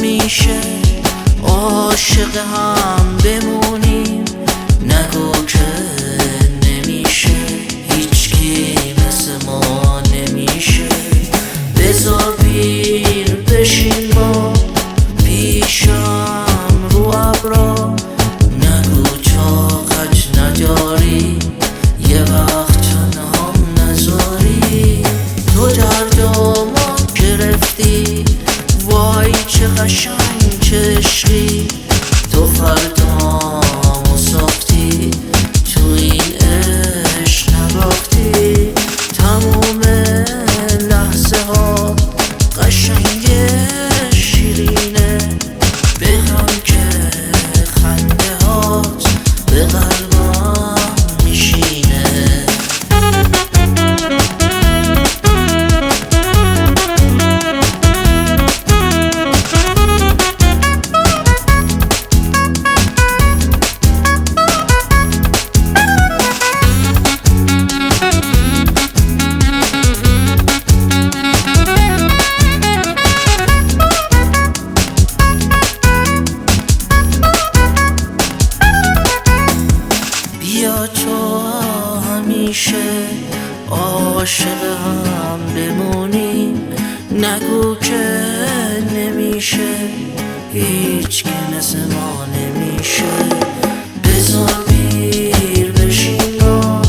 همیشه عاشق هم بمونیم. نگو که نمیشه، هیچکی مثل ما نمیشه. بذار پیر بشین با پیشم رو ابرا. نگو طاقت نداری، یه وقت تنهام نذاری. تو دردامو گرفتی، وای چه قشنگ چه عشقی. تو فردامو ساختی، تو این عشق نباختی. تموم لحظه ها قشنگ شیرینه، بگم که خنده هات به قلبم میشینه. بیا تو همیشه عاشق هم بمونیم. نگو که نمیشه، هیچ که مثل ما نمیشه. بذار پیر بشین با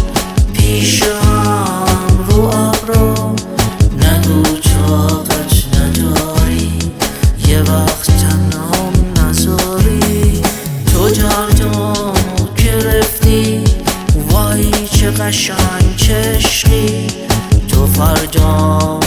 پیشم رو ابرا. نگو طاقت نداری، یه وقت تنهام نذاری. تو دردامو گرفتی، وای چه قشنگ چه عشقی. تو فردام